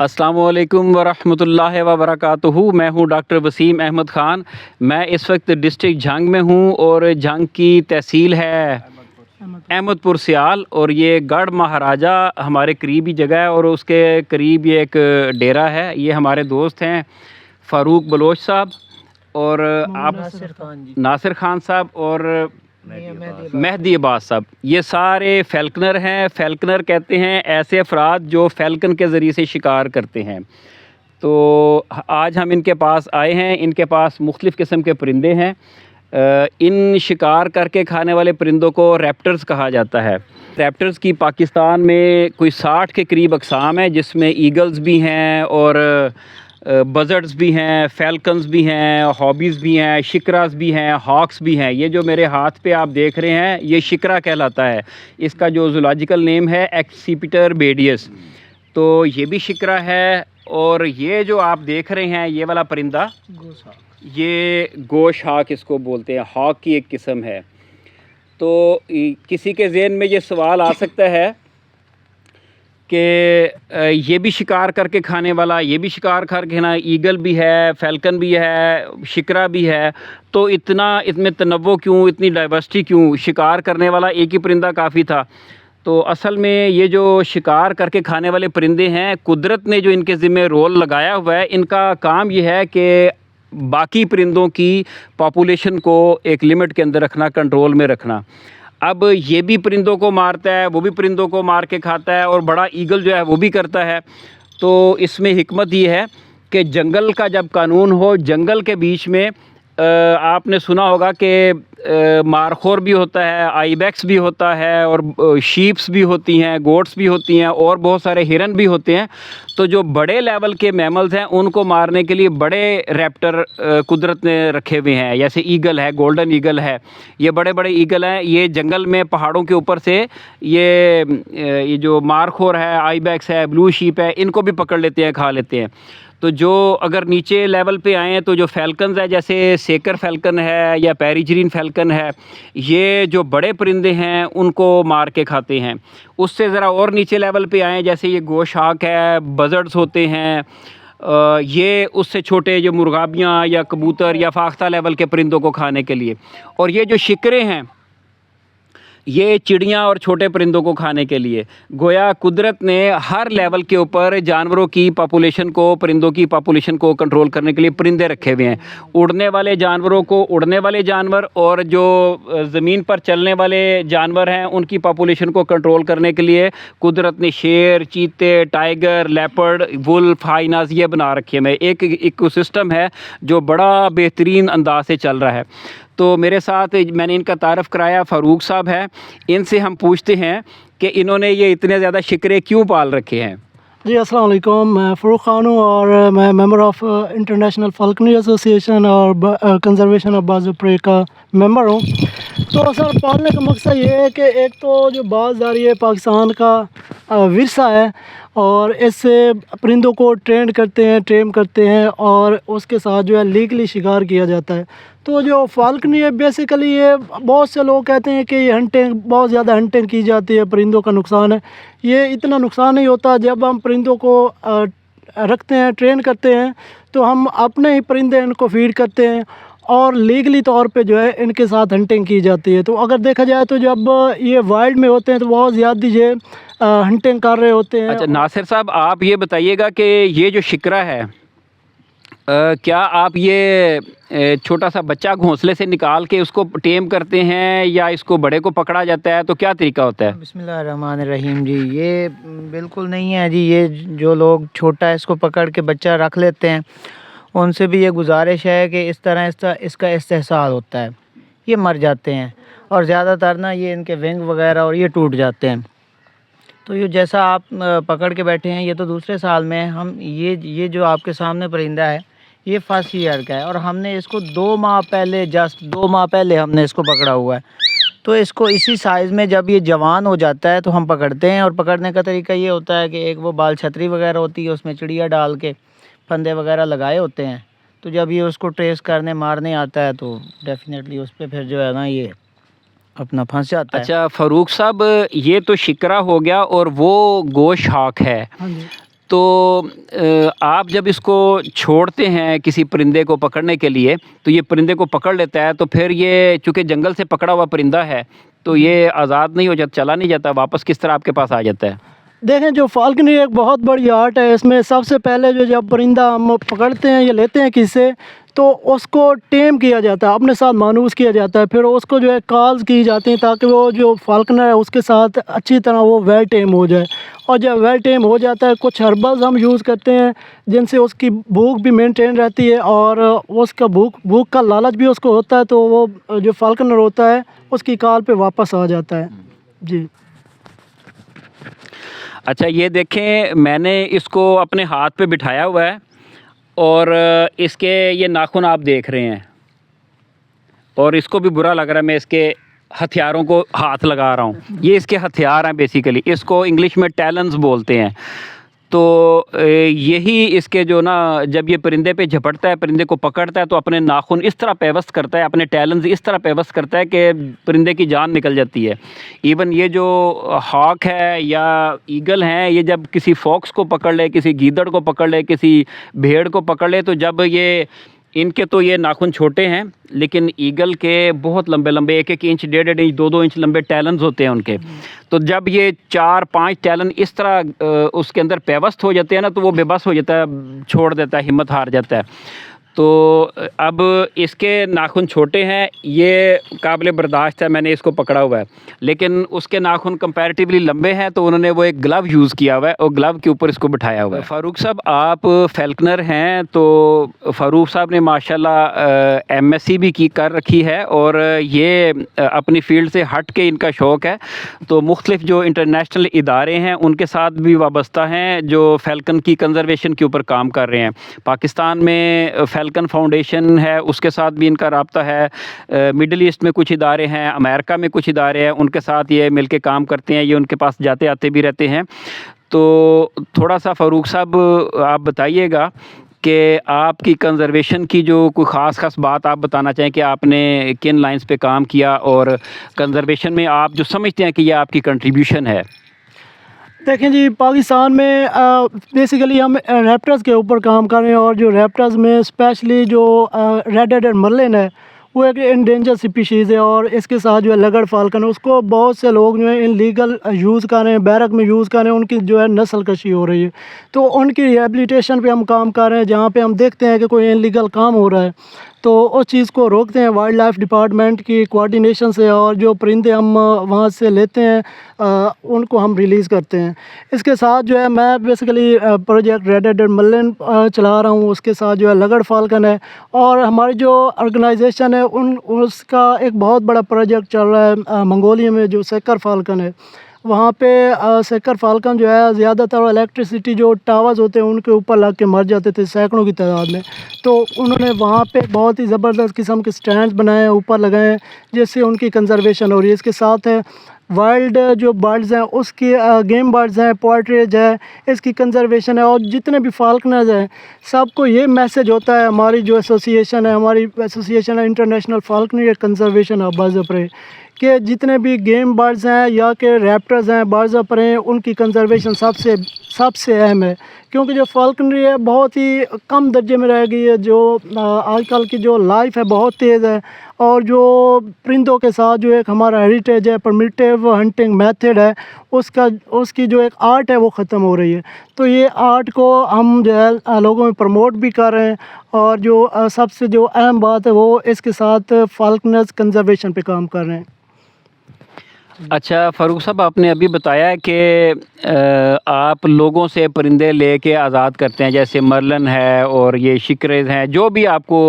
अस्सलामु अलैकुम वरहमतुल्लाहि वबरकातुहू। मैं हूं डॉक्टर वसीम अहमद ख़ान। मैं इस वक्त डिस्ट्रिक्ट झंग में हूं और झंग की तहसील है अहमदपुर सियाल, और ये गढ़ महाराजा हमारे करीबी जगह है और उसके करीब ये एक डेरा है। ये हमारे दोस्त हैं फ़ारूक बलोच साहब और आप नासिर खान साहब और मेहदी अब्बास साहब। ये सारे फ़ैल्कनर हैं। फ़ैल्कनर कहते हैं ऐसे अफराद जो फ़ैल्कन के ज़रिए से शिकार करते हैं। तो आज हम इनके पास आए हैं। इनके पास मुख्तलिफ़ किस्म के परिंदे हैं। इन शिकार करके खाने वाले परिंदों को रैप्टर्स कहा जाता है। रैप्टर्स की पाकिस्तान में कोई 60 के करीब अक़साम है, जिसमें ईगल्स भी हैं और बज़र्ड्स भी हैं, फ़ैल्कन्स भी हैं, हॉबीज़ भी हैं, शिकरास भी हैं, हॉक्स भी हैं। ये जो मेरे हाथ पे आप देख रहे हैं ये शिकरा कहलाता है। इसका जो ज़ूलॉजिकल नेम है एक्सीपिटर बेडियस। तो ये भी शिकरा है। और ये जो आप देख रहे हैं ये वाला परिंदा, ये गोश हॉक इसको बोलते हैं। हॉक की एक किस्म है। तो किसी के ज़हन में ये सवाल आ सकता है कि ये भी शिकार करके खाने वाला, ये भी शिकार करके ना, ईगल भी है, फ़ैल्कन भी है, शिकरा भी है, तो इसमें तनव्वो क्यों, इतनी डाइवर्सिटी क्यों? शिकार करने वाला एक ही परिंदा काफ़ी था। तो असल में ये जो शिकार करके खाने वाले परिंदे हैं, कुदरत ने जो इनके ज़िम्मे रोल लगाया हुआ है, इनका काम ये है कि बाकी परिंदों की पॉपुलेशन को एक लिमिट के अंदर रखना, कंट्रोल में रखना। अब ये भी परिंदों को मारता है, वो भी परिंदों को मार के खाता है, और बड़ा ईगल जो है वो भी करता है। तो इसमें हिकमत ये है कि जंगल का जब कानून हो, जंगल के बीच में आपने सुना होगा कि मारखोर भी होता है, आइबैक्स भी होता है, और शीप्स भी होती हैं, गोट्स भी होती हैं, और बहुत सारे हिरन भी होते हैं। तो जो बड़े लेवल के मैमल्स हैं उनको मारने के लिए बड़े रैप्टर कुदरत ने रखे हुए हैं। जैसे ईगल है, गोल्डन ईगल है, ये बड़े बड़े ईगल हैं। ये जंगल में पहाड़ों के ऊपर से ये जो मारखोर है, आइबैक्स है, ब्लू शीप है, इनको भी पकड़ लेते हैं, खा लेते हैं। तो जो अगर नीचे लेवल पे आए हैं तो जो फ़ैल्कन्स है, जैसे सेकर फ़ैल्कन है या पेरिजरीन फ़ैल्कन है, ये जो बड़े परिंदे हैं उनको मार के खाते हैं। उससे ज़रा और नीचे लेवल पे आएँ, जैसे ये गोश हॉक है, बज़र्ड्स होते हैं, ये उससे छोटे जो मुर्गाबियाँ या कबूतर या फाख्ता लेवल के परिंदों को खाने के लिए। और ये जो शिकरे हैं ये चिड़ियाँ और छोटे परिंदों को खाने के लिए। गोया कुदरत ने हर लेवल के ऊपर जानवरों की पॉपुलेशन को, परिंदों की पॉपुलेशन को कंट्रोल करने के लिए परिंदे रखे हुए हैं। उड़ने वाले जानवरों को उड़ने वाले जानवर, और जो ज़मीन पर चलने वाले जानवर हैं उनकी पॉपुलेशन को कंट्रोल करने के लिए कुदरत ने शेर, चीते, टाइगर, लेपर्ड, वुल्फ, हाइनास ये बना रखे हैं। एक इकोसिस्टम है जो बड़ा बेहतरीन अंदाज से चल रहा है। तो मेरे साथ मैंने इनका तारफ़ कराया, फ़ारूक साहब है। इनसे हम पूछते हैं कि इन्होंने ये इतने ज़्यादा शिकरे क्यों पाल रखे हैं। जी अस्सलाम वालेकुम। मैं फ़ारूक ख़ान हूँ और मैं मेंबर ऑफ़ इंटरनेशनल फ़ाल्कनरी एसोसिएशन और कंज़र्वेशन ऑफ बाज़ ऑफ प्रे का मेंबर हूँ। तो सर, पालने का मकसद ये है कि एक तो जो बाज़दारी है पाकिस्तान का विरसा है, और इससे परिंदों को ट्रेन करते हैं और उसके साथ जो है लीगली शिकार किया जाता है। तो जो फ़ाल्कनरी है बेसिकली, ये बहुत से लोग कहते हैं कि ये हंटिंग, बहुत ज़्यादा हंटिंग की जाती है, परिंदों का नुकसान है। ये इतना नुकसान नहीं होता। जब हम परिंदों को रखते हैं, ट्रेन करते हैं, तो हम अपने ही परिंदे इनको फीड करते हैं और लीगली तौर पे जो है इनके साथ हंटिंग की जाती है। तो अगर देखा जाए तो जब ये वाइल्ड में होते हैं तो बहुत ज़्यादा ये हंटिंग कर रहे होते हैं। अच्छा नासिर साहब, आप ये बताइएगा कि ये जो शिकरा है, क्या आप ये छोटा सा बच्चा घोंसले से निकाल के उसको टेम करते हैं या इसको बड़े को पकड़ा जाता है? तो क्या तरीका होता है? बिस्मिल्लाहिर्रहमानिर्रहीम जी, ये बिल्कुल नहीं है जी। ये जो लोग छोटा इसको पकड़ के बच्चा रख लेते हैं, उनसे भी ये गुजारिश है कि इस तरह इसका इस्तेहसाल होता है, ये मर जाते हैं, और ज़्यादातर ना ये इनके विंग वगैरह और ये टूट जाते हैं। तो ये जैसा आप पकड़ के बैठे हैं, ये तो दूसरे साल में हम ये जो आपके सामने परिंदा है ये फर्स्ट ईयर का है, और हमने इसको 2 माह पहले, जस्ट 2 माह पहले हमने इसको पकड़ा हुआ है। तो इसको इसी साइज़ में जब ये जवान हो जाता है तो हम पकड़ते हैं, और पकड़ने का तरीका ये होता है कि एक वो बाल छतरी वगैरह होती है, उसमें चिड़िया डाल के फंदे वगैरह लगाए होते हैं। तो जब ये उसको ट्रेस करने मारने आता है तो डेफिनेटली उस पर फिर जो है ना ये अपना फंस जाता है। अच्छा फ़ारूक साहब, ये तो शिकरा हो गया और वो गोश हॉक है। हाँ जी। तो आप जब इसको छोड़ते हैं किसी परिंदे को पकड़ने के लिए, तो ये परिंदे को पकड़ लेता है, तो फिर ये चूँकि जंगल से पकड़ा हुआ परिंदा है, तो ये आज़ाद नहीं हो जाता, चला नहीं जाता, वापस किस तरह आपके पास आ जाता है? देखें, जो फाल्कनरी एक बहुत बड़ी आर्ट है। इसमें सबसे पहले जो जब परिंदा हम पकड़ते हैं या लेते हैं किसी से, तो उसको टेम किया जाता है, अपने साथ मानूस किया जाता है। फिर उसको जो है कॉल्स की जाती हैं ताकि वो जो फाल्कनर है उसके साथ अच्छी तरह वो वेल टेम हो जाए। और जब वेल टेम हो जाता है, कुछ हर्बल्स हम यूज़ करते हैं जिनसे उसकी भूख भी मेंटेन रहती है और उसका भूख का लालच भी उसको होता है, तो वो जो फाल्कनर होता है उसकी कॉल पे वापस आ जाता है। जी। अच्छा, ये देखें, मैंने इसको अपने हाथ पे बिठाया हुआ है और इसके ये नाखून आप देख रहे हैं और इसको भी बुरा लग रहा है। मैं इसके हथियारों को हाथ लगा रहा हूँ। ये इसके हथियार हैं बेसिकली, इसको इंग्लिश में टैलेंस बोलते हैं। तो यही इसके जो ना, जब ये परिंदे पे झपटता है, परिंदे को पकड़ता है, तो अपने नाखून इस तरह पेवस्त करता है, अपने टैलेंस इस तरह पेवस्त करता है कि परिंदे की जान निकल जाती है। इवन ये जो हॉक है या ईगल हैं, ये जब किसी फॉक्स को पकड़ ले, किसी गीदड़ को पकड़ ले, किसी भेड़ को पकड़ ले, तो जब ये इनके तो ये नाखून छोटे हैं, लेकिन ईगल के बहुत लंबे लंबे 1-1 इंच, 1.5 इंच, 2-2 इंच लंबे टैलेंस होते हैं उनके। तो जब ये 4-5 टैलन इस तरह उसके अंदर पेवस्त हो जाते हैं ना, तो वो बेबस हो जाता है, छोड़ देता है, हिम्मत हार जाता है। तो अब इसके नाखून छोटे हैं, ये काबिल बर्दाश्त है, मैंने इसको पकड़ा हुआ है। लेकिन उसके नाखून कंपैरेटिवली लंबे हैं, तो उन्होंने वो एक ग्लव यूज़ किया हुआ है और ग्लव के ऊपर इसको बिठाया हुआ है। फ़ारूक साहब, आप फैल्कनर हैं, तो फ़ारूक साहब ने माशाल्लाह एमएससी भी की कर रखी है और ये अपनी फ़ील्ड से हट के इनका शौक़ है। तो मुख्तलिफ़ जो इंटरनेशनल इदारे हैं उनके साथ भी वाबस्ता हैं जो फ़ैल्कन की कंज़र्वेशन के ऊपर काम कर रहे हैं। पाकिस्तान में फैल्कन फाउंडेशन है, उसके साथ भी इनका राब्ता है। मिडल ईस्ट में कुछ इदारे हैं, अमेरिका में कुछ इदारे हैं, उनके साथ ये मिलके काम करते हैं, ये उनके पास जाते आते भी रहते हैं। तो थोड़ा सा फ़ारूक साहब आप बताइएगा कि आपकी कंज़र्वेशन की जो कोई ख़ास बात आप बताना चाहें कि आपने किन लाइंस पे काम किया और कंज़र्वेशन में आप जो समझते हैं कि ये आपकी कंट्रीब्यूशन है। देखें जी, पाकिस्तान में बेसिकली हम रैप्टर्स के ऊपर काम कर रहे हैं और जो रैप्टर्स में स्पेशली जो रेड-हेडेड मर्लिन है, वो एक एंडेंजर स्पीशीज़ है और इसके साथ जो है लगड़ फाल्कन है, उसको बहुत से लोग जो है इनलीगल यूज़ कर रहे हैं, बैरक में यूज़ कर रहे हैं, उनकी जो है नस्ल कशी हो रही है। तो उनकी रिहेबिलिटेशन पे हम काम कर रहे हैं, जहाँ पे हम देखते हैं कि कोई इनलीगल काम हो रहा है तो उस चीज़ को रोकते हैं वाइल्ड लाइफ डिपार्टमेंट की कोऑर्डिनेशन से, और जो परिंदे हम वहाँ से लेते हैं उनको हम रिलीज़ करते हैं। इसके साथ जो है मैं बेसिकली प्रोजेक्ट रेड-हेडेड मर्लिन चला रहा हूँ, उसके साथ जो है लगड़ फाल्कन है, और हमारी जो ऑर्गेनाइजेशन है उसका एक बहुत बड़ा प्रोजेक्ट चल रहा है मंगोलिया में, जो सेकर फाल्कन है। वहाँ पे सेकर फाल्कन जो है ज़्यादातर इलेक्ट्रिसिटी जो टावर्स होते हैं उनके ऊपर लग के मर जाते थे सैकड़ों की तादाद में। तो उन्होंने वहाँ पे बहुत ही ज़बरदस्त किस्म के स्टैंड बनाए हैं, ऊपर लगाए हैं, जिससे उनकी कंजर्वेशन हो रही है। इसके साथ है वाइल्ड जो बर्ड्स हैं उसकी गेम बर्ड्स हैं, पोल्ट्रीज है, इसकी कंजर्वेशन है। और जितने भी फाल्कनर्स हैं सबको ये मैसेज होता है, हमारी जो एसोसिएशन है, हमारी एसोसिएशन है international falconry conservation of birds of prey, कि जितने भी गेम बर्ड्स हैं या के रैप्टर्स हैं, बर्ड्स ऑफ प्रे हैं, उनकी कंजर्वेशन सबसे अहम है। क्योंकि जो फाल्कनरी है बहुत ही कम दर्जे में रह गई है। जो आजकल की जो लाइफ है बहुत तेज़ है, और जो परिंदों के साथ जो एक हमारा हेरिटेज है, परमिटिव हंटिंग मेथड है, उसकी जो एक आर्ट है वो ख़त्म हो रही है। तो ये आर्ट को हम जो है लोगों में प्रमोट भी कर रहे हैं, और जो सबसे जो अहम बात है वो इसके साथ फाल्कनर्स कंजर्वेशन पे काम कर रहे हैं। अच्छा फ़ारूक साहब, आपने अभी बताया कि आप लोगों से परिंदे लेके आज़ाद करते हैं, जैसे मर्लन है और ये शिकरेज हैं, जो भी आपको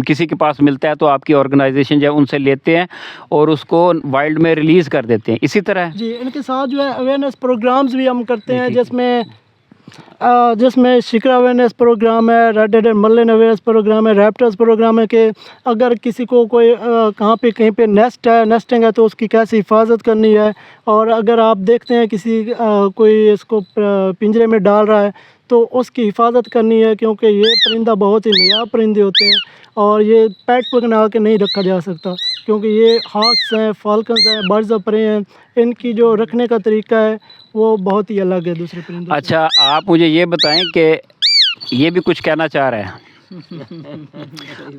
किसी के पास मिलता है तो आपकी ऑर्गेनाइजेशन जो है उनसे लेते हैं और उसको वाइल्ड में रिलीज़ कर देते हैं, इसी तरह? जी, इनके साथ जो है अवेयरनेस प्रोग्राम्स भी हम करते हैं, जिसमें शिकरा अवेयरनेस प्रोग्राम है, रेड-हेडेड मर्लिन अवेयरनेस प्रोग्राम है, रैप्टर्स प्रोग्राम है कि अगर किसी को कोई कहाँ पे कहीं पे नेस्टिंग है तो उसकी कैसे हिफाजत करनी है। और अगर आप देखते हैं किसी कोई इसको पिंजरे में डाल रहा है तो उसकी हिफाजत करनी है, क्योंकि ये परिंदा बहुत ही नया परिंदे होते हैं और ये पेट बना के नहीं रखा जा सकता, क्योंकि ये हॉक्स हैं, फाल्कन्स हैं, बर्ड्स ऑफ प्रे हैं। इनकी जो रखने का तरीका है वो बहुत ही अलग है दूसरे परिंदों से। अच्छा, आप मुझे ये बताएं कि ये भी कुछ कहना चाह रहे हैं।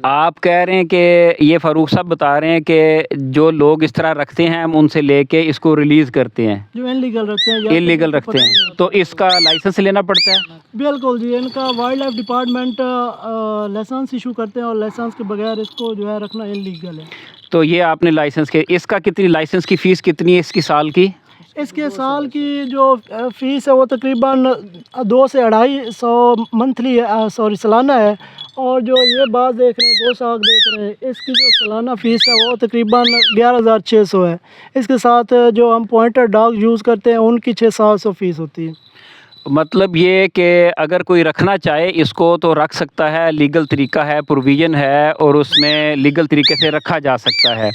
आप कह रहे हैं कि ये फ़ारूक साहब बता रहे हैं कि जो लोग इस तरह रखते हैं हम उनसे लेके इसको रिलीज़ करते हैं, जो इनलीगल रखते हैं या इलीगल रखते हैं, तो इसका लाइसेंस लेना पड़ता है? बिल्कुल जी, इनका wild life department license issue करते हैं और लाइसेंस के बगैर इसको जो है रखना इलीगल है। तो ये आपने लाइसेंस के, इसका कितनी, लाइसेंस की फ़ीस कितनी है इसकी साल की? इसके साल की जो फ़ीस है वो तकरीबन 2 से 250 मंथली सॉरी सालाना है। और जो ये बात देख रहे हैं, गोशाक देख रहे हैं, इसकी जो सालाना फ़ीस है वो तकरीबन 11,600 है। इसके साथ जो हम पॉइंटर डॉग यूज़ करते हैं उनकी 600-700 फ़ीस होती है। मतलब ये कि अगर कोई रखना चाहे इसको तो रख सकता है, लीगल तरीका है, प्रोविज़न है और उसमें लीगल तरीके से रखा जा सकता है।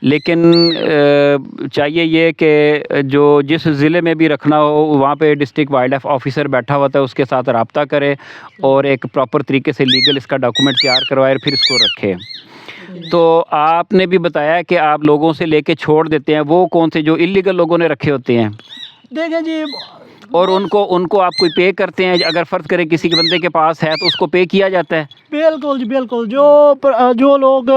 लेकिन चाहिए ये कि जो जिस ज़िले में भी रखना हो वहाँ पे डिस्ट्रिक्ट वाइल्ड लाइफ ऑफिसर बैठा होता है, उसके साथ रब्ता करे और एक प्रॉपर तरीके से लीगल इसका डॉक्यूमेंट तैयार करवाए फिर इसको रखे। तो आपने भी बताया कि आप लोगों से लेके छोड़ देते हैं, वो कौन से जो इलीगल लोगों ने रखे होते हैं? देखें जी, और उनको आप कोई पे करते हैं? अगर फ़र्ज़ करें किसी के बंदे के पास है तो उसको पे किया जाता है? बिल्कुल जी बिल्कुल। जो लोग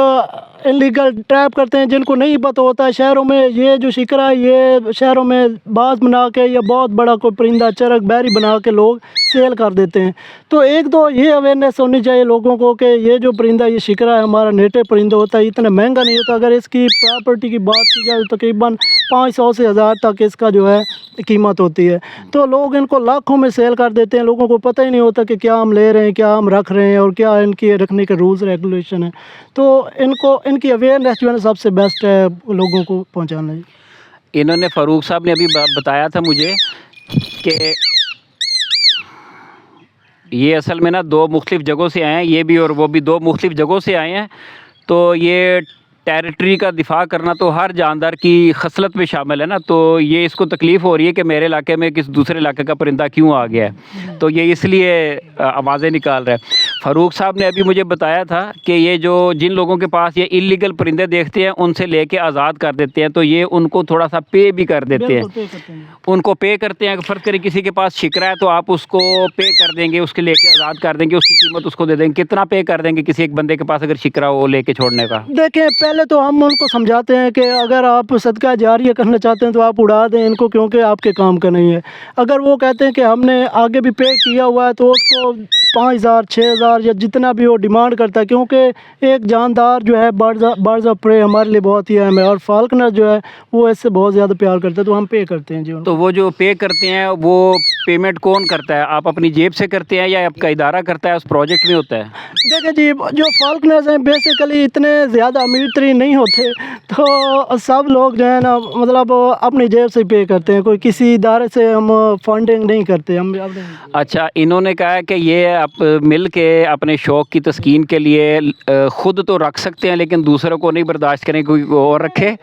इलीगल ट्रैप करते हैं, जिनको नहीं पता होता है शहरों में ये जो शिकरा है, ये शहरों में बाज बना के या बहुत बड़ा कोई परिंदा चरक बैरी बना के लोग सेल कर देते हैं। तो एक तो ये अवेयरनेस होनी चाहिए लोगों को कि ये जो परिंदा ये शिकरा है हमारा नेटिव परिंदा होता है, इतना महंगा नहीं होता। अगर इसकी प्रॉपर्टी की बात की जाए तो तकरीबन 500 से 1000 तक इसका जो है कीमत होती है। तो लोग इनको लाखों में सेल कर देते हैं, लोगों को पता ही नहीं होता कि क्या हम ले रहे हैं, क्या हम रख रहे हैं और क्या इनके रखने के रूल्स रेगुलेशन है। तो इनकी अवेयरनेस जो है ना सबसे बेस्ट है लोगों को पहुंचाना है। इन्होंने फ़ारूक साहब ने अभी बताया था मुझे कि ये असल में ना 2 मुख्तलिफ़ जगहों से आए हैं, ये भी और वो भी 2 मुख्तलिफ़ जगहों से आए हैं। तो ये टेरिटरी का दिफ़ा करना तो हर जानदार की खसलत में शामिल है ना, तो ये इसको तकलीफ़ हो रही है कि मेरे इलाके में किस दूसरे इलाके का परिंदा क्यों आ गया है, तो ये इसलिए आवाज़ें निकाल रहा है। फ़ारूक साहब ने अभी मुझे बताया था कि ये जो जिन लोगों के पास ये इलीगल परिंदे देखते हैं उनसे लेके आज़ाद कर देते हैं, तो ये उनको थोड़ा सा पे भी कर देते हैं। पे करते हैं। उनको पे करते हैं। फ़र्ज़ करें किसी के पास शिकरा है तो आप उसको पे कर देंगे, उसके लेके आज़ाद कर देंगे, उसकी कीमत उसको दे देंगे। कितना पे कर देंगे किसी एक बंदे के पास अगर शिकरा हो लेके छोड़ने का? देखें, पहले तो हम उनको समझाते हैं कि अगर आप सदका जारिया करना चाहते हैं तो आप उड़ा दें इनको, क्योंकि आपके काम का नहीं है। अगर वो कहते हैं कि हमने आगे भी पे किया हुआ है तो उसको 5000 6000 या जितना भी वो डिमांड करता है, क्योंकि एक जानदार जो है बर्ड्स ऑफ प्रे हमारे लिए बहुत ही अहम है और फाल्कनर जो है वो इससे बहुत ज़्यादा प्यार करता है, तो हम पे करते हैं जी उनको। तो वो जो पे करते हैं वो पेमेंट कौन करता है? आप अपनी जेब से करते हैं या आपका इदारा करता है, उस प्रोजेक्ट में होता है? देखिए जी, जो फाल्कनर्स हैं बेसिकली इतने ज़्यादा अमीर तरीन नहीं होते, तो सब लोग जो है ना मतलब अपनी जेब से पे करते हैं, कोई किसी इदारे से हम फंडिंग नहीं करते हम अपने। अच्छा, इन्होंने कहा है कि ये आप मिल के अपने शौक़ की तस्कीन के लिए ख़ुद तो रख सकते हैं लेकिन दूसरों को नहीं बर्दाश्त करें कोई और रखे।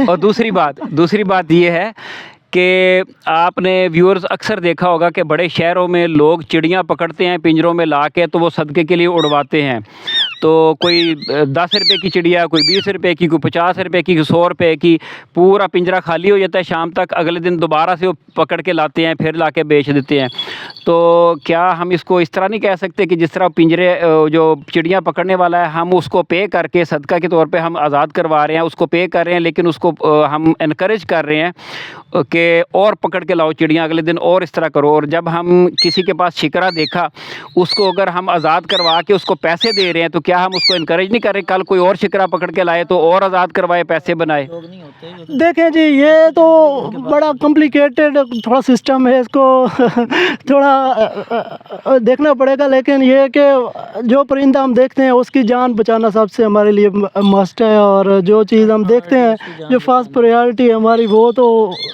और दूसरी बात ये है कि आपने व्यूअर्स अक्सर देखा होगा कि बड़े शहरों में लोग चिड़ियाँ पकड़ते हैं पिंजरों में ला के, तो वो सदक़े के लिए उड़वाते हैं। तो कोई 10 रुपये की चिड़िया, कोई 20 रुपये की, कोई 50 रुपये की, 100 रुपये की, पूरा पिंजरा खाली हो जाता है। शाम तक अगले दिन दोबारा से वो पकड़ के लाते हैं, फिर ला के बेच देते हैं। तो क्या हम इसको इस तरह नहीं कह सकते कि जिस तरह पिंजरे जो चिड़ियाँ पकड़ने वाला है हम उसको पे करके सदका के तौर पे हम आज़ाद करवा रहे हैं, उसको पे कर रहे हैं, लेकिन उसको हम इनकरेज कर रहे हैं कि और पकड़ के लाओ चिड़ियाँ अगले दिन और इस तरह करो। और जब हम किसी के पास शिकरा देखा उसको अगर हम आज़ाद करवा के उसको पैसे दे रहे हैं तो क्या हम उसको इनकरेज नहीं कर रहे कल कोई और शिकरा पकड़ के लाए तो और आज़ाद करवाए, पैसे बनाए? देखें जी, ये तो बड़ा कॉम्प्लिकेटेड थोड़ा सिस्टम है, इसको थोड़ा देखना पड़ेगा। लेकिन ये है कि जो परिंदा हम देखते हैं उसकी जान बचाना सबसे हमारे लिए मस्ट है, और जो चीज़ हम देखते हैं जो फर्स्ट प्रायोरिटी है हमारी वो तो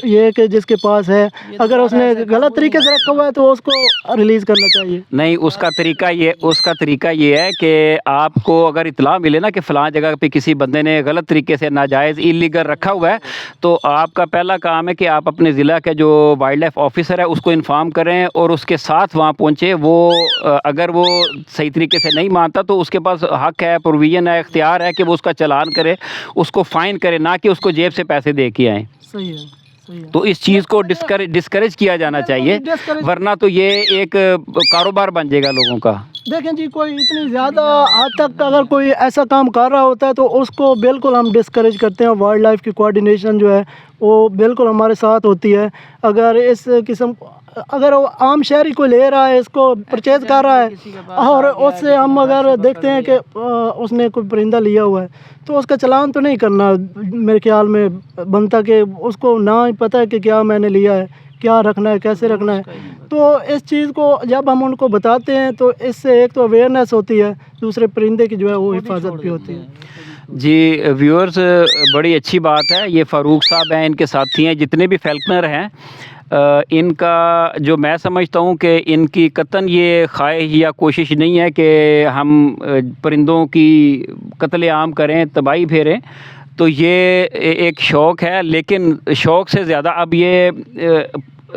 ये है कि जिसके पास है अगर उसने गलत तरीके से रखा हुआ है तो उसको रिलीज़ करना चाहिए। नहीं, उसका तरीका ये है कि आपको अगर इत्तला मिले ना कि फ़लाँ जगह पे किसी बंदे ने गलत तरीके से नाजायज़ इलीगल रखा हुआ है, तो आपका पहला काम है कि आप अपने ज़िला के जो वाइल्ड लाइफ ऑफिसर है उसको इन्फॉर्म करें और उसके साथ वहाँ पहुँचे। वो अगर वो सही तरीके से नहीं मानता तो उसके पास हक़ है, प्रोविज़न है, इख्तियार है कि वो उसका चालान करे, उसको फ़ाइन करे, ना कि उसको जेब से पैसे दे के आएँ। सही है। सही है। तो इस चीज़ को डिस्करेज किया जाना चाहिए, discourage- वरना तो ये एक कारोबार बन जाएगा लोगों का। देखें जी, कोई इतनी ज़्यादा हद तक अगर कोई ऐसा काम कर रहा होता है तो उसको बिल्कुल हम डिस्करेज करते हैं। वाइल्ड लाइफ की कोऑर्डिनेशन जो है वो बिल्कुल हमारे साथ होती है। अगर इस किस्म अगर वो आम शहरी को ले रहा है, इसको परचेज कर रहा है और उससे हम अगर देखते हैं कि उसने कोई परिंदा लिया हुआ है तो उसका चालान तो नहीं करना मेरे ख्याल में बनता, कि उसको ना ही पता है कि क्या मैंने लिया है, क्या रखना है, कैसे रखना है। तो इस चीज़ को जब हम उनको बताते हैं तो इससे एक तो अवेयरनेस होती है, दूसरे परिंदे की जो है वो हिफाजत भी होती है। जी व्यूअर्स, बड़ी अच्छी बात है। ये फ़ारूक साहब हैं, इनके साथी हैं, जितने भी फेल्कनर हैं, इनका जो मैं समझता हूँ कि इनकी कतन ये ख्वाहिश या कोशिश नहीं है कि हम परिंदों की कत्लेआम करें, तबाही फेरें। तो ये एक शौक़ है, लेकिन शौक़ से ज़्यादा अब ये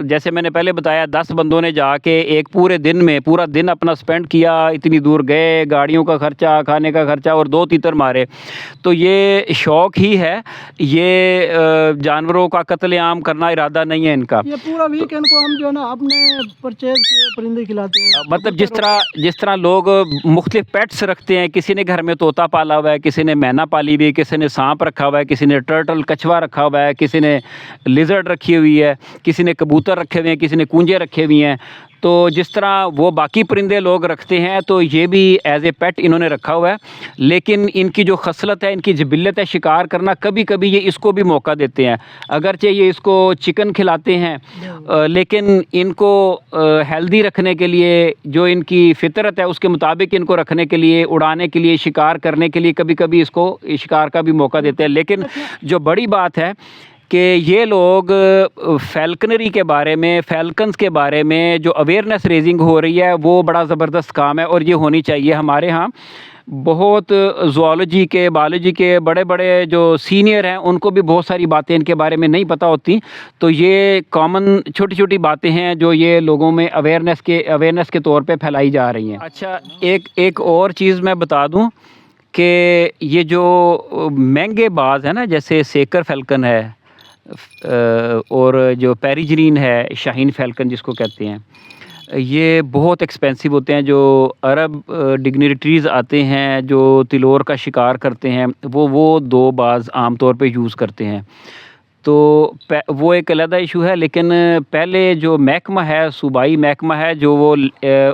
जैसे मैंने पहले बताया 10 बंदों ने जाके एक पूरे दिन में पूरा दिन अपना स्पेंड किया, इतनी दूर गए, गाड़ियों का ख़र्चा, खाने का ख़र्चा और 2 तीतर मारे। तो ये शौक़ ही है, ये जानवरों का कत्लेआम करना इरादा नहीं है इनका। ये पूरा वीकेंड को हम जो है ना अपने परचेज किए परिंदे खिलाते हैं। मतलब जिस तरह लोग मुख्तलिफ पेट्स रखते हैं, किसी ने घर में तोता पाला हुआ है, किसी ने मैना पाली हुई है, किसी ने सांप रखा हुआ है, किसी ने टर्टल कछुआ रखा हुआ है, किसी ने लिजर्ड रखी हुई है, किसी ने कबूतर रखे हुए हैं, किसी ने कूंजे रखे हुए हैं। तो जिस तरह वो बाकी परिंदे लोग रखते हैं तो ये भी एज ए पेट इन्होंने रखा हुआ है। लेकिन इनकी जो खसलत है, इनकी जिबिल्लत है शिकार करना, कभी कभी ये इसको भी मौका देते हैं। अगरचे ये इसको चिकन खिलाते हैं, लेकिन इनको हेल्दी रखने के लिए, जो इनकी फितरत है उसके मुताबिक इनको रखने के लिए, उड़ाने के लिए, शिकार करने के लिए कभी कभी इसको शिकार का भी मौका देते हैं। लेकिन जो बड़ी बात है कि ये लोग फैल्कनरी के बारे में, फैल्कन्स के बारे में जो अवेयरनेस रेजिंग हो रही है वो बड़ा ज़बरदस्त काम है और ये होनी चाहिए। हमारे यहाँ बहुत ज़ूलॉजी के, बायोलॉजी के बड़े बड़े जो सीनियर हैं उनको भी बहुत सारी बातें इनके बारे में नहीं पता होती। तो ये कॉमन छोटी छोटी बातें हैं जो ये लोगों में अवेयरनेस के तौर पे फैलाई जा रही हैं। अच्छा, एक और चीज़ मैं बता दूं कि ये जो महंगे बाज है ना, जैसे सेकर फैल्कन है और जो पेरिजरीन है, शाहीन फैल्कन जिसको कहते हैं, ये बहुत एक्सपेंसिव होते हैं। जो अरब डिग्निटरीज़ आते हैं जो तिलोर का शिकार करते हैं, वो 2 बाज आम तौर पे यूज़ करते हैं। तो वो एक अलग इशू है। लेकिन पहले जो महकमा है, सूबाई महकमा है, जो वो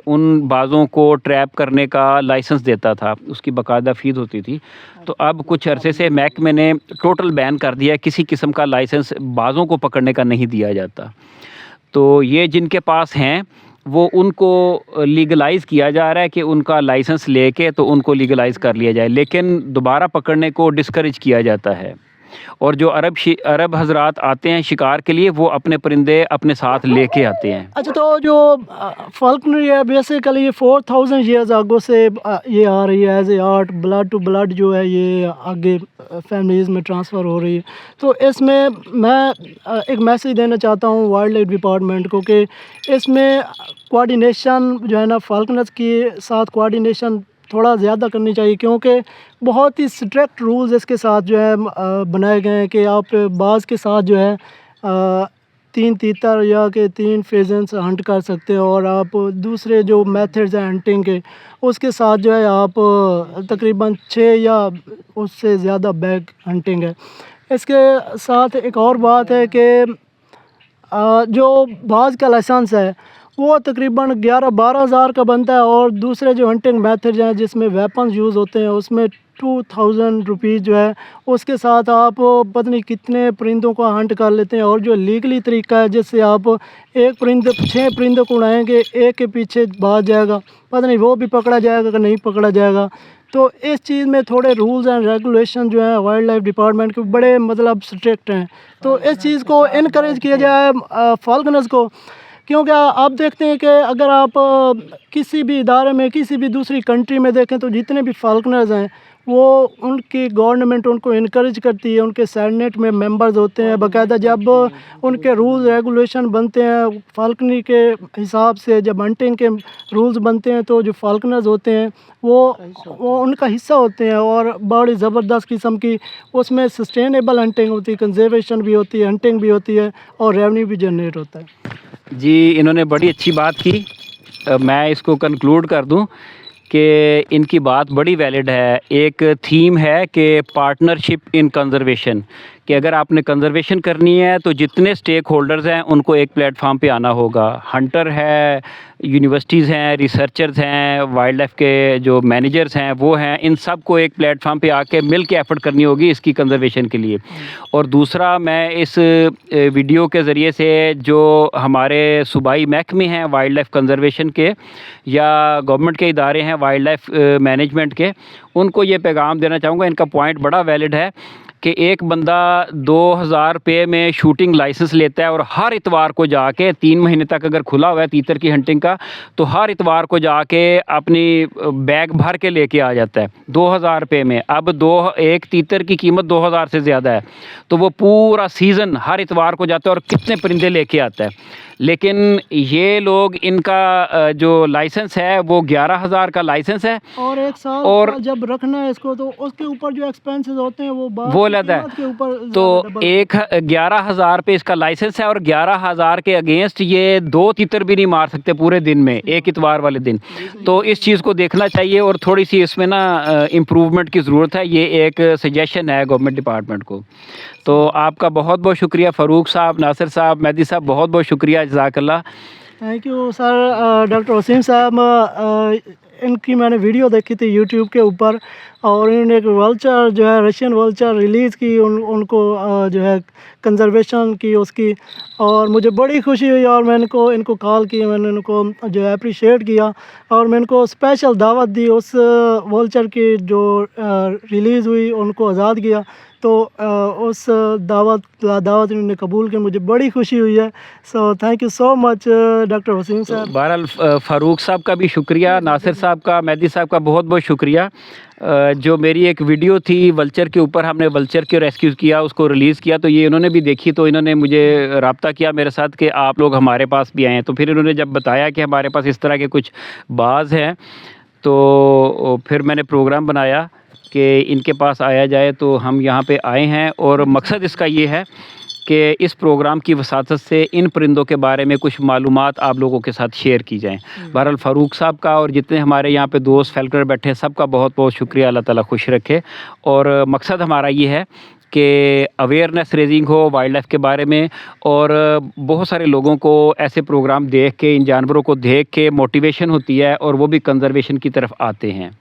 उन बाज़ों को ट्रैप करने का लाइसेंस देता था, उसकी बाकायदा फ़ीस होती थी। तो अब कुछ अरसे से महकमे ने टोटल बैन कर दिया है, किसी किस्म का लाइसेंस बाज़ों को पकड़ने का नहीं दिया जाता। तो ये जिनके पास हैं वो उनको लीगलाइज़ किया जा रहा है कि उनका लाइसेंस लेके तो उनको लीगलाइज़ कर लिया जाए, लेकिन दोबारा पकड़ने को डिस्करेज किया जाता है। और जो अरब हजरात आते हैं शिकार के लिए, वो अपने परिंदे अपने साथ लेके आते हैं। अच्छा, तो जो फल्कनरी है बेसिकली ये 4000 ईयर्स आगो से ये आ रही है as a art, blood to blood जो है ये आगे फैमिलीज़ में ट्रांसफ़र हो रही है। तो इसमें मैं एक मैसेज देना चाहता हूँ वाइल्ड लाइफ डिपार्टमेंट को कि इसमें कोऑर्डिनेशन जो है ना, फल्कनर्स के साथ कोऑर्डिनेशन थोड़ा ज़्यादा करनी चाहिए, क्योंकि बहुत ही स्ट्रिक्ट रूल्स इसके साथ जो है बनाए गए हैं कि आप बाज़ के साथ जो है 3 तीतर या कि 3 फेजेंट्स हंट कर सकते हो, और आप दूसरे जो मेथड्स हैं हंटिंग के उसके साथ जो है आप तकरीबन 6 या उससे ज़्यादा बैग हंटिंग है। इसके साथ एक और बात है कि जो बाज़ का लाइसेंस है वो तकरीबन 11-12 हज़ार का बनता है, और दूसरे जो हंटिंग मेथड्स हैं जिसमें वेपन्स यूज़ होते हैं उसमें 2000 रुपीज़ जो है, उसके साथ आप पता नहीं कितने परिंदों को हंट कर लेते हैं। और जो लीगली तरीका है जिससे आप 6 परिंदों को उड़ाएंगे, एक के पीछे भाग जाएगा, पता नहीं वो भी पकड़ा जाएगा कि नहीं पकड़ा जाएगा। तो इस चीज़ में थोड़े रूल्स एंड रेगुलेशन जो है वाइल्ड लाइफ डिपार्टमेंट के बड़े मतलब स्ट्रिक्ट हैं। तो इस चीज़ को इनकरेज किया जाए फॉल्कनर्स को, क्योंकि आप देखते हैं कि अगर आप किसी भी इदारे में, किसी भी दूसरी कंट्री में देखें तो जितने भी फॉल्कनर्स हैं वो उनकी गवर्नमेंट उनको इनकरेज करती है, उनके सेनेट में मेंबर्स होते हैं बाकायदा, जब उनके रूल्स रेगुलेशन बनते हैं फाल्कनी के हिसाब से, जब हंटिंग के रूल्स बनते हैं तो जो फाल्कनर्स होते हैं वो उनका हिस्सा होते हैं और बड़ी ज़बरदस्त किस्म की उसमें सस्टेनेबल हंटिंग होती है, कंजर्वेशन भी होती है, हंटिंग भी होती है और रेवेन्यू भी जनरेट होता है। जी, इन्होंने बड़ी अच्छी बात की। मैं इसको कंक्लूड कर दूं कि इनकी बात बड़ी वैलिड है। एक थीम है कि पार्टनरशिप इन कंजर्वेशन, कि अगर आपने कंजर्वेशन करनी है तो जितने स्टेक होल्डर्स हैं उनको एक प्लेटफार्म पे आना होगा। हंटर है, यूनिवर्सिटीज़ हैं, रिसर्चर्स हैं, वाइल्ड लाइफ के जो मैनेजर्स हैं वो हैं, इन सब को एक प्लेटफार्म पे आके मिल के एफर्ट करनी होगी इसकी कंजर्वेशन के लिए। और दूसरा, मैं इस वीडियो के ज़रिए से जो हमारे सूबाई महकमे हैं वाइल्ड लाइफ कंजर्वेशन के या गवर्नमेंट के इदारे हैं वाइल्ड लाइफ मैनेजमेंट के, उनको ये पैगाम देना चाहूँगा। इनका पॉइंट बड़ा वैलिड है कि एक बंदा 2000 रुपये में शूटिंग लाइसेंस लेता है और हर इतवार को जाके 3 महीने तक अगर खुला हुआ है तीतर की हंटिंग का, तो हर इतवार को जाके अपनी बैग भर के लेके आ जाता है 2000 रुपये में। अब एक तीतर की कीमत 2000 से ज़्यादा है, तो वो पूरा सीज़न हर इतवार को जाता है और कितने परिंदे लेके आता है। लेकिन ये लोग, इनका जो लाइसेंस है वो 11,000 का लाइसेंस है और एक साल और का जब रखना है इसको तो उसके ऊपर जो एक्सपेंसेस होते हैं वो अलग है। के ऊपर तो डबल। 11,000 पे इसका लाइसेंस है और 11,000 के अगेंस्ट ये 2 तीतर भी नहीं मार सकते पूरे दिन में, एक इतवार वाले दिन। तो इस चीज़ को देखना चाहिए और थोड़ी सी इसमें ना इम्प्रूवमेंट की ज़रूरत है। ये एक सजेशन है गवर्नमेंट डिपार्टमेंट को। तो आपका बहुत बहुत शुक्रिया फ़ारूक साहब, नासिर साहब, मेहदी साहब, बहुत बहुत शुक्रिया, जज़ाकल्लाह। Thank you sir. Doctor Wasim साहब, इनकी मैंने वीडियो देखी थी यूट्यूब के ऊपर और इन्होंने एक वल्चर जो है रशियन वल्चर रिलीज़ की, उनको जो है कंजर्वेशन की उसकी, और मुझे बड़ी खुशी हुई और मैंने इनको कॉल की, मैंने इनको जो है अप्रिशिएट किया और मैं इनको स्पेशल दावत दी उस वल्चर की जो रिलीज़ हुई, उनको आज़ाद किया। तो उस दावत इन्होंने कबूल की, मुझे बड़ी खुशी हुई है। So thank you so much doctor Wasim sahab. बहरहाल फ़ारूक साहब का भी शुक्रिया, नासिर साहब का, मेहदी साहब का बहुत बहुत शुक्रिया। जो मेरी एक वीडियो थी वल्चर के ऊपर, हमने वल्चर के रेस्क्यू किया, उसको रिलीज़ किया, तो ये इन्होंने भी देखी, तो इन्होंने मुझे रब्ता किया मेरे साथ कि आप लोग हमारे पास भी आए हैं। तो फिर इन्होंने जब बताया कि हमारे पास इस तरह के कुछ बाज़ हैं, तो फिर मैंने प्रोग्राम बनाया कि इनके पास आया जाए। तो हम यहाँ पे आए हैं और मकसद इसका ये है कि इस प्रोग्राम की वसातत से इन परिंदों के बारे में कुछ मालूमात आप लोगों के साथ शेयर की जाएं। बहरहाल फ़ारूक साहब का और जितने हमारे यहाँ पे दोस्त फैल्कनर बैठे हैं सबका बहुत बहुत शुक्रिया, अल्लाह ताला खुश रखे। और मकसद हमारा ये है कि अवेयरनेस रेजिंग हो वाइल्ड लाइफ के बारे में, और बहुत सारे लोगों को ऐसे प्रोग्राम देख के, इन जानवरों को देख के मोटिवेशन होती है और वो भी कंजर्वेशन की तरफ आते हैं।